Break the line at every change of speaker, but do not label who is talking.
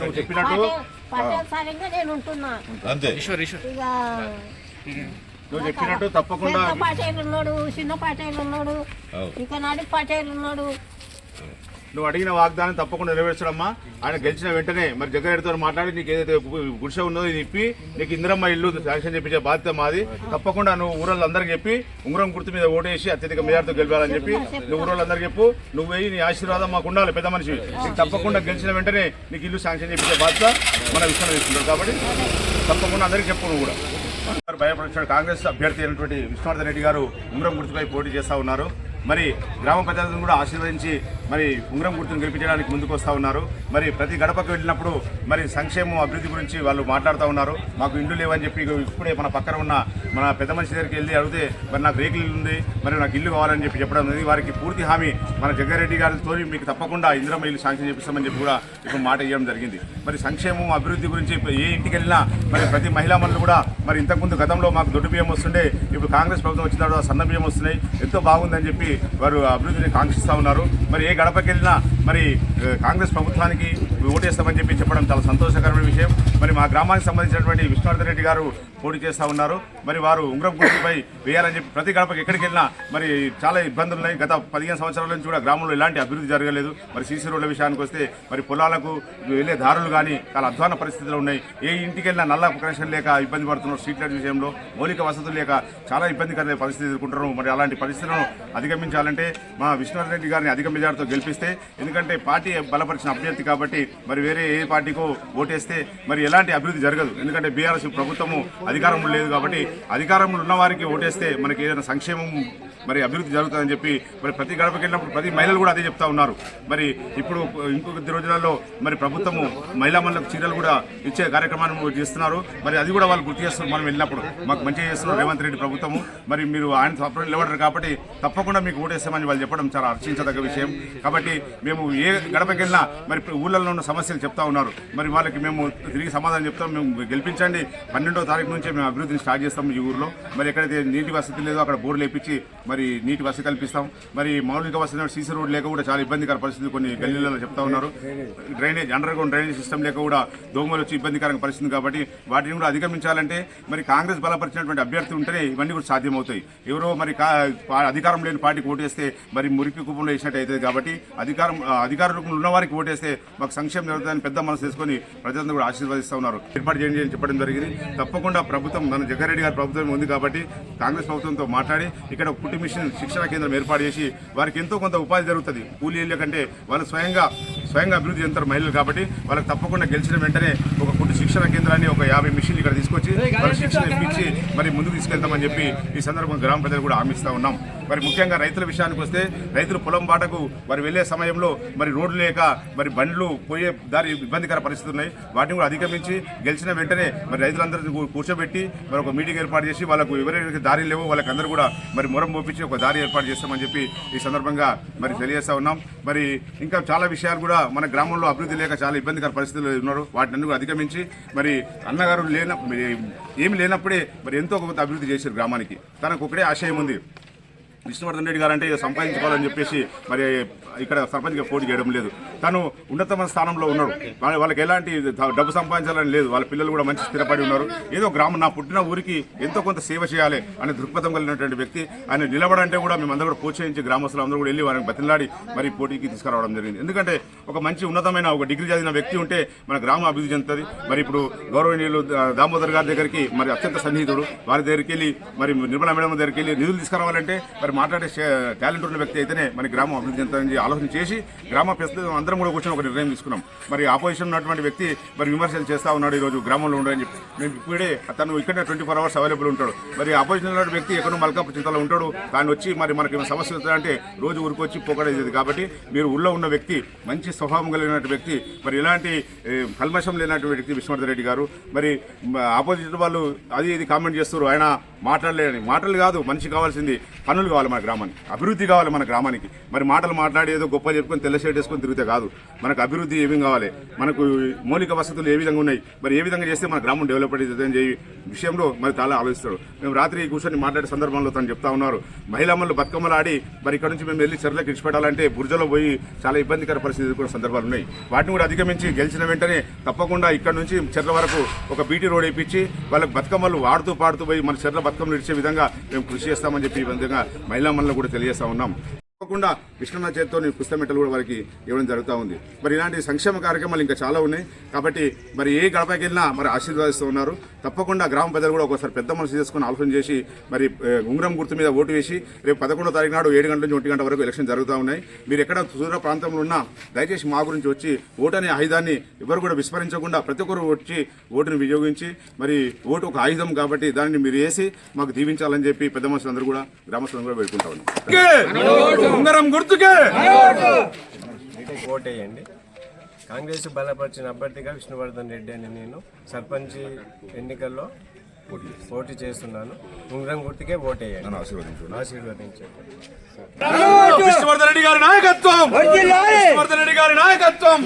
నువ్వు చెప్పినట్టు
అంతే
నువ్వు చెప్పినట్టు తప్పకుండా
పాటేలు ఉన్నాడు, చిన్న పాటేలు ఉన్నాడు, ఇక నాడు పాటేలు ఉన్నాడు.
నువ్వు అడిగిన వాగ్దానం తప్పకుండా నెరవేర్చడమ్మా. ఆయన గెలిచిన వెంటనే మరి జగ్గారెడ్డితో మాట్లాడి నీకు ఏదైతే గుడిసె ఉన్నదో ఇది ఇప్పి నీకు ఇందిరమ్మ ఇల్లు శాంక్షన్ చెప్పించే బాధ్యత మాది. తప్పకుండా నువ్వు ఊరోళ్ళందరికీ చెప్పి ఉంగరం గుర్తు మీద ఓటేసి అత్యధిక మెజార్టీతో గెలవాలని చెప్పి నువ్వు ఊరోళ్ళందరికీ చెప్పు. నువ్వు వెయ్యి నీ ఆశీర్వాదం మాకు ఉండాలి. పెద్ద మనిషి నీకు తప్పకుండా గెలిచిన వెంటనే నీకు ఇల్లు శాంక్షన్ చెప్పించే బాధ్యత మన విషయంలో తీసుకుంటారు. కాబట్టి తప్పకుండా అందరికీ చెప్పు. నువ్వు కూడా భయపడుతున్న కాంగ్రెస్ అభ్యర్థి అయినటువంటి విష్ణువర్ధన్ రెడ్డి గారు ఉంగరం గుర్తుపై పోటీ చేస్తూ ఉన్నారు. మరి గ్రామ ప్రజలను కూడా ఆశీర్వదించి మరి ఉంగరం గుర్తును గెలిపించడానికి ముందుకు వస్తూ ఉన్నారు. మరి ప్రతి గడపకు వెళ్ళినప్పుడు మరి సంక్షేమం అభివృద్ధి గురించి వాళ్ళు మాట్లాడుతూ ఉన్నారు. మాకు ఇండ్లు లేవని చెప్పి ఇప్పుడే మన పక్కన ఉన్న మన పెద్ద మనిషి దగ్గరికి వెళ్ళి అడిగితే మరి నాకు రేకులు ఉంది, మరి నాకు ఇల్లు కావాలని చెప్పి చెప్పడం అనేది వారికి పూర్తి హామీ మన జగ్గారెడ్డి గారితో మీకు తప్పకుండా ఇందిరమ్మ ఇల్లు శాంక్షన్ చేపిస్తామని చెప్పి కూడా ఇప్పుడు మాట ఇవ్వడం జరిగింది. మరి సంక్షేమం అభివృద్ధి గురించి ఏ ఇంటికి వెళ్ళినా మరి ప్రతి మహిళా మనులు కూడా మరి ఇంతకుముందు గతంలో మాకు దొడ్డు బియ్యం వస్తుండే, ఇప్పుడు కాంగ్రెస్ ప్రభుత్వం వచ్చిన తర్వాత సన్న బియ్యం వస్తున్నాయి, ఎంతో బాగుందని చెప్పి వారు అభివృద్ధిని కాంక్షిస్తూ ఉన్నారు. మరి ఏ గడపకి వెళ్ళినా మరి కాంగ్రెస్ ప్రభుత్వానికి ఓటేస్తామని చెప్పి చెప్పడం చాలా సంతోషకరమైన విషయం. మరి మా గ్రామానికి సంబంధించినటువంటి విష్ణువర్ధన్ రెడ్డి గారు పోటీ చేస్తూ ఉన్నారు. మరి వారు ఉంగరం గుర్తుపై వేయాలని చెప్పి ప్రతి గడపకి ఎక్కడికి వెళ్ళినా మరి చాలా ఇబ్బందులు ఉన్నాయి. గత 15 సంవత్సరాల నుంచి కూడా గ్రామంలో ఎలాంటి అభివృద్ధి జరగలేదు. మరి సీసీ రోడ్ల విషయానికి వస్తే మరి పొలాలకు వెళ్ళే దారులు కానీ చాలా అధ్వాన పరిస్థితులు ఉన్నాయి. ఏ ఇంటికి వెళ్ళినా నల్ల కనెక్షన్ లేక ఇబ్బంది పడుతున్నారు. స్ట్రీట్ లైట్ విషయంలో మౌలిక వసతులు లేక చాలా ఇబ్బందికరమైన పరిస్థితి ఎదుర్కొంటున్నారు. మరి అలాంటి పరిస్థితులను అధిగమించాలంటే మా విష్ణువర్ధన్ రెడ్డి గారిని అధిక మెజార్టీతో గెలిపిస్తే, ఎందుకంటే పార్టీ బలపరిచిన అభ్యర్థి కాబట్టి మరి వేరే ఏ పార్టీకో ఓటేస్తే మరి ఎలాంటి అభివృద్ధి జరగదు. ఎందుకంటే బీఆర్ఎస్ ప్రభుత్వము అధికారంలో లేదు కాబట్టి అధికారంలో ఉన్న వారికి ఓటేస్తే మనకి ఏదైనా సంక్షేమం మరి అభివృద్ధి జరుగుతుందని చెప్పి మరి ప్రతి గడపకి వెళ్ళినప్పుడు ప్రతి మహిళలు కూడా అదే చెప్తా ఉన్నారు. మరి ఇప్పుడు ఇంకొక రోజులలో మరి ప్రభుత్వము మహిళా మనులకు చీరలు కూడా ఇచ్చే కార్యక్రమాన్ని చేస్తున్నారు. మరి అది కూడా వాళ్ళు గుర్తు చేస్తున్నారు. మనం వెళ్ళినప్పుడు మాకు మంచిగా చేస్తున్నారు రేవంత్ రెడ్డి ప్రభుత్వము. మరి మీరు ఆయన సపోర్ట్ నిలబడరు కాబట్టి తప్పకుండా మీకు ఓటేస్తామని వాళ్ళు చెప్పడం చాలా హర్షించదగ్గ విషయం. కాబట్టి మేము ఏ గడపకి వెళ్ళినా మరి ఊళ్ళల్లో ఉన్న సమస్యలు చెప్తా ఉన్నారు. మరి వాళ్ళకి మేము తిరిగి సమాధానం చెప్తాం. మేము గెలిపించండి, 12వ తారీఖు నుంచే మేము అభివృద్ధిని స్టార్ట్ చేస్తాం ఈ ఊరిలో. మరి ఎక్కడైతే నీటి వసతి లేదో అక్కడ బోర్లు వేపించి మరి నీటి వసతి కల్పిస్తాం. మరి మౌలిక వసతి సీసీ రోడ్ లేక కూడా చాలా ఇబ్బందికర పరిస్థితి కొన్ని గల్లీలలో చెప్తా ఉన్నారు. Drainage under ground drainage system లేక కూడా దోమలు వచ్చి ఇబ్బందికరంగా పరిస్థితి కాబట్టి వాటిని కూడా అధిగమించాలంటే మరి కాంగ్రెస్ బలపరిచినటువంటి అభ్యర్థి ఉంటేనే ఇవన్నీ కూడా సాధ్యమవుతాయి. ఎవరో మరి అధికారం లేని పార్టీకి ఓటేస్తే మరి మురికి కుప్పంలో వేసినట్టు అవుతుంది. కాబట్టి అధికార రూపంలో ఉన్న వారికి ఓటేస్తే మాకు సంక్షేమం జరుగుతుందని పెద్ద మనసు చేసుకుని ప్రజలందరూ కూడా ఆశీర్వదిస్తూ ఉన్నారు. ఏర్పాటు చేయండి అని చెప్పడం జరిగింది. తప్పకుండా ప్రభుత్వం మన జగ్గారెడ్డి గారి ప్రభుత్వం ఉంది కాబట్టి కాంగ్రెస్ ప్రభుత్వంతో మాట్లాడి ఇక్కడ కుట్టి మిషన్ శిక్షణ కేంద్రం ఏర్పాటు చేసి వారికి ఎంతో కొంత ఉపాధి జరుగుతుంది. కూలీల కంటే వాళ్ళు స్వయంగా అభివృద్ధి చెందుతారు మహిళలు కాబట్టి వాళ్ళకి తప్పకుండా గెలిచిన వెంటనే ఒక కుట్టి శిక్షణ కేంద్రాన్ని ఒక 50 మిషన్లు ఇక్కడ తీసుకొచ్చి వాళ్ళకి శిక్షణ ఇప్పించి మరి ముందుకు తీసుకెళ్తామని చెప్పి ఈ సందర్భంగా గ్రామ ప్రజలు కూడా హామీ ఇస్తూ ఉన్నాం. మరి ముఖ్యంగా రైతుల విషయానికి వస్తే రైతులు పొలం బాటకు మరి వెళ్లే సమయంలో మరి రోడ్లు లేక మరి బండ్లు పోయే దారి ఇబ్బందికర పరిస్థితులు ఉన్నాయి. వాటిని కూడా అధిగమించి గెలిచిన వెంటనే మరి రైతులందరినీ కూర్చోబెట్టి మరి ఒక మీటింగ్ ఏర్పాటు చేసి వాళ్ళకు ఎవరైతే దారి లేవో వాళ్ళకందరూ కూడా మరి మొరం పోపించి ఒక దారి ఏర్పాటు చేస్తామని చెప్పి ఈ సందర్భంగా మరి తెలియజేస్తా ఉన్నాం. మరి ఇంకా చాలా విషయాలు కూడా మన గ్రామంలో అభివృద్ధి లేక చాలా ఇబ్బందికర పరిస్థితులు ఉన్నారు. వాటిని కూడా అధిగమించి మరి అన్నగారు ఏమి లేనప్పుడే మరి ఎంతో కొంత అభివృద్ధి చేశారు గ్రామానికి. తనకు ఒకటే ఆశయం ఉంది, విష్ణువర్ధన్ రెడ్డి గారు అంటే సంపాదించుకోవాలని చెప్పేసి మరి ఇక్కడ సర్పంచ్గా పోటీ చేయడం లేదు. తను ఉన్నతమైన స్థానంలో ఉన్నాడు. వాళ్ళకి ఎలాంటి డబ్బు సంపాదించాలని లేదు. వాళ్ళ పిల్లలు కూడా మంచి స్థిరపడి ఉన్నారు. ఏదో గ్రామం నా పుట్టిన ఊరికి ఎంతో కొంత సేవ చేయాలి అనే దృక్పథం కలిగినటువంటి వ్యక్తి. ఆయన నిలబడంటే కూడా మేమందరూ కూడా ప్రోత్సహించి గ్రామస్తులు అందరూ కూడా వెళ్ళి వారిని బతిలాడి మరి పోటీకి తీసుకురావడం జరిగింది. ఎందుకంటే ఒక మంచి ఉన్నతమైన ఒక డిగ్రీ చదివిన వ్యక్తి ఉంటే మన గ్రామం అభివృద్ధి చెందుతుంది. మరి ఇప్పుడు గౌరవనీయులు దామోదర్ గారి దగ్గరికి మరి అత్యంత సన్నిహితుడు, వారి దగ్గరికి వెళ్ళి మరి నిర్మలా మేడం దగ్గరికి వెళ్ళి నిధులు తీసుకురావాలంటే మరి మాట్లాడే టాలెంట్ ఉన్న వ్యక్తి అయితేనే మన గ్రామం అభివృద్ధి చెందుతుందని ఆలోచన చేసి గ్రామ ప్రస్తుతం అందరం కూడా కూర్చొని ఒక నిర్ణయం తీసుకున్నాం. మరి ఆపోజిషన్ ఉన్నటువంటి వ్యక్తి మరి విమర్శలు చేస్తూ ఉన్నాడు ఈరోజు గ్రామంలో ఉండని చెప్పి. మేము ఇప్పుడే తను ఇక్కడ 24 hours అవైలబుల్ ఉంటాడు. మరి ఆపోజిషన్ ఉన్న వ్యక్తి ఎక్కడో మల్కాపు చింతలో ఉంటాడు. దాన్ని వచ్చి మరి మనకి సమస్య వస్తుందంటే రోజు ఊరికి పోకడేది. కాబట్టి మీరు ఊళ్ళో ఉన్న వ్యక్తి, మంచి స్వభావం కలిగిన వ్యక్తి, మరి ఎలాంటి కల్మషం లేనటువంటి వ్యక్తి విష్ణువర్ధన్ రెడ్డి గారు. మరి ఆపోజిషన్ వాళ్ళు అది ఇది కామెంట్ చేస్తారు, ఆయన మాటలు కాదు మనిషి కావాల్సింది పనులు కావాలి. కావాలి మన గ్రామానికి, అభివృద్ధి కావాలి మన గ్రామానికి. మరి మాటలు మాట్లాడి ఏదో గొప్ప చెప్పుకొని తెల్ల షర్ట్ వేసుకొని తిరిగితే కాదు. మనకు అభివృద్ధి ఏమేం కావాలి, మనకు మౌలిక వసతులు ఏ విధంగా ఉన్నాయి, మరి ఏ విధంగా చేస్తే మన గ్రామం డెవలప్ అవుతుంది విషయంలో మరి చాలా ఆలోచిస్తాడు. మేము రాత్రి కూర్చొని మాట్లాడే సందర్భంలో తను చెప్తా ఉన్నారు, మహిళమ్మలు బతుకమ్మలు ఆడి మరి ఇక్కడ నుంచి మేము వెళ్ళి చెర్లకు ఇచ్చిపెట్టాలంటే బుర్జలో పోయి చాలా ఇబ్బందికర పరిస్థితి ఎదుర్కొన్న సందర్భాలు ఉన్నాయి. వాటిని కూడా అధిగమించి గెలిచిన వెంటనే తప్పకుండా ఇక్కడ నుంచి చెర్ల వరకు ఒక బీటీ రోడ్ వేయించి వాళ్ళకి బతుకమ్మలు వాడుతూ పాడుతూ పోయి మన చెర్ల బతుకమ్మలు ఇచ్చే విధంగా మేము కృషి చేస్తామని చెప్పి ఈ విధంగా మహిళమ్మలను కూడా తెలియజేస్తా ఉన్నాం. తప్పకుండా విష్ణునాథ్ చేతితో పుస్తమెట్టలు కూడా వారికి ఇవ్వడం జరుగుతూ ఉంది. మరి ఇలాంటి సంక్షేమ కార్యక్రమాలు ఇంకా చాలా ఉన్నాయి. కాబట్టి మరి ఏ గడపకి వెళ్ళినా మరి ఆశీర్వాదిస్తూ ఉన్నారు. తప్పకుండా గ్రామ పెద్దలు కూడా ఒకసారి పెద్ద మనసు చేసుకుని ఆలోచన చేసి మరి ఉంగరం గుర్తు మీద ఓటు వేసి రేపు 11వ తారీఖు నాడు 7 గంటల నుంచి 1 గంట వరకు ఎలక్షన్ జరుగుతూ ఉన్నాయి. మీరు ఎక్కడ దూర ప్రాంతంలో ఉన్నా దయచేసి మా గురించి వచ్చి ఓటు అనే ఆయుధాన్ని ఎవరు కూడా విస్మరించకుండా ప్రతి ఒక్కరు వచ్చి ఓటును వినియోగించి మరి ఓటు ఒక ఆయుధం కాబట్టి దానిని మీరు వేసి మాకు దీవించాలని చెప్పి పెద్ద మనుషులందరూ కూడా గ్రామస్తులందరూ కూడా వేడుకుంటా ఉన్నాం. ఉంగరం గుర్తుకే
ఓటేయండి. కాంగ్రెస్ బలపరిచిన అభ్యర్థిగా విష్ణువర్ధన్ రెడ్డి అని నేను సర్పంచ్ ఎన్నికల్లో పోటీ చేస్తున్నాను. ఉంగరం గుర్తుకే ఓటేయండి, ఆశీర్వదించండి.
విష్ణువర్ధన్ రెడ్డి గారి నాయకత్వం, విష్ణువర్ధన్ రెడ్డి గారి నాయకత్వం.